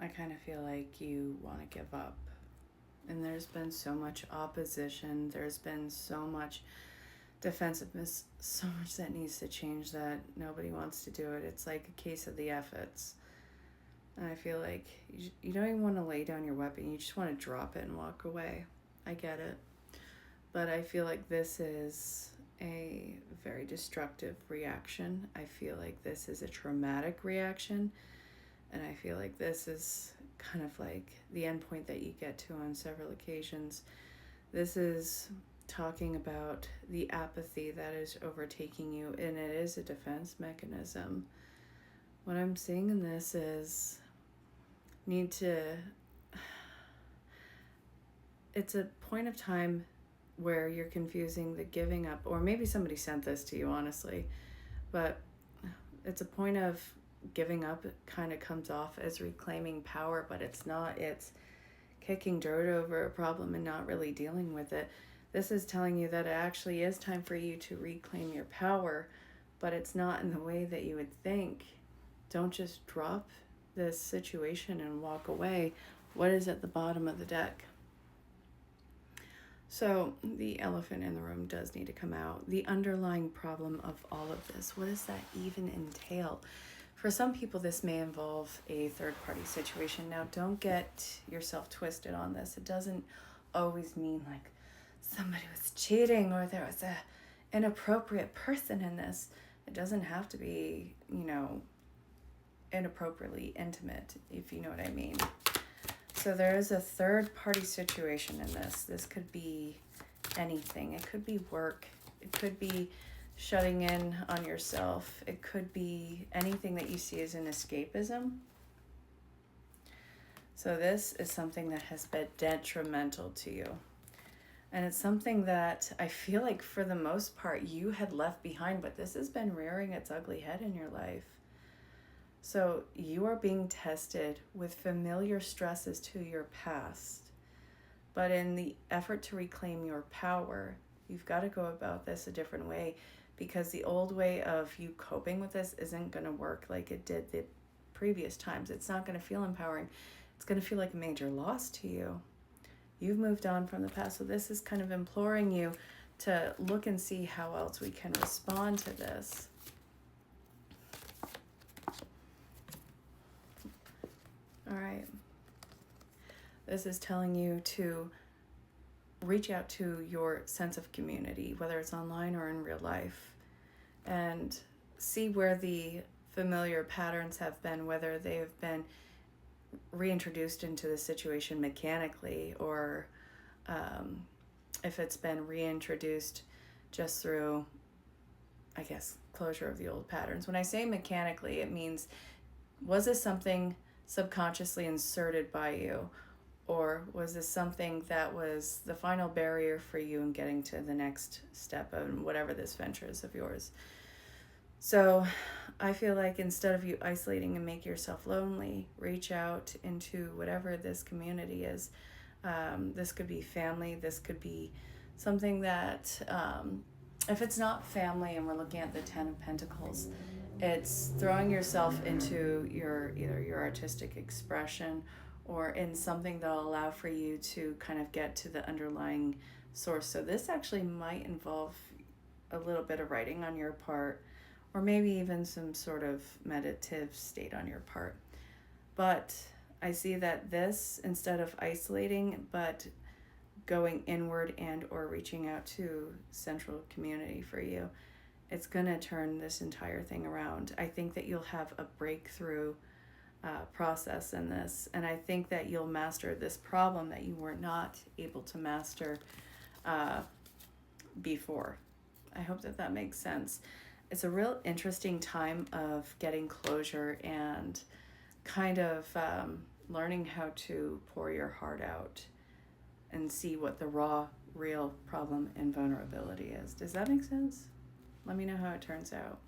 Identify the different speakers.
Speaker 1: I kind of feel like you want to give up. And there's been so much opposition. There's been so much defensiveness, so much that needs to change that nobody wants to do it. It's like a case of the efforts. And I feel like you don't even want to lay down your weapon. You just want to drop it and walk away. I get it. But I feel like this is a very destructive reaction. I feel like this is a traumatic reaction. And I feel like this is kind of like the end point that you get to on several occasions. This is talking about the apathy that is overtaking you, and it is a defense mechanism. What I'm seeing in this is it's a point of time where you're confusing the giving up, or maybe somebody sent this to you, honestly, but it's a point of giving up. It kind of comes off as reclaiming power, but it's not. It's kicking dirt over a problem and not really dealing with it. This is telling you that it actually is time for you to reclaim your power, but it's not in the way that you would think. Don't just drop this situation and walk away. What is at the bottom of the deck? So the elephant in the room does need to come out. The underlying problem of all of this, what does that even entail? For some people, this may involve a third-party situation. Now, don't get yourself twisted on this. It doesn't always mean like somebody was cheating or there was a inappropriate person in this. It doesn't have to be, inappropriately intimate, if you know what I mean. So there is a third-party situation in this. This could be anything. It could be work. It could be shutting in on yourself. It could be anything that you see as an escapism. So this is something that has been detrimental to you. And it's something that I feel like for the most part you had left behind, but this has been rearing its ugly head in your life. So you are being tested with familiar stresses to your past. But in the effort to reclaim your power, you've got to go about this a different way, because the old way of you coping with this isn't going to work like it did the previous times. It's not going to feel empowering. It's going to feel like a major loss to you. You've moved on from the past. So this is kind of imploring you to look and see how else we can respond to this. All right. This is telling you to reach out to your sense of community, whether it's online or in real life, and see where the familiar patterns have been, whether they have been reintroduced into the situation mechanically, or if it's been reintroduced just through, I guess, closure of the old patterns. When I say mechanically, it means, was this something subconsciously inserted by you, or was this something that was the final barrier for you in getting to the next step of whatever this venture is of yours? So I feel like instead of you isolating and make yourself lonely, reach out into whatever this community is. This could be family. This could be something that, if it's not family and we're looking at the 10 of Pentacles, it's throwing yourself into either your artistic expression or in something that'll allow for you to kind of get to the underlying source. So this actually might involve a little bit of writing on your part, or maybe even some sort of meditative state on your part. But I see that this, instead of isolating, but going inward and or reaching out to central community for you, it's going to turn this entire thing around. I think that you'll have a breakthrough process in this, and I think that you'll master this problem that you were not able to master before. I hope that makes sense. It's a real interesting time of getting closure and kind of learning how to pour your heart out and see what the raw, real problem and vulnerability is. Does that make sense? Let me know how it turns out.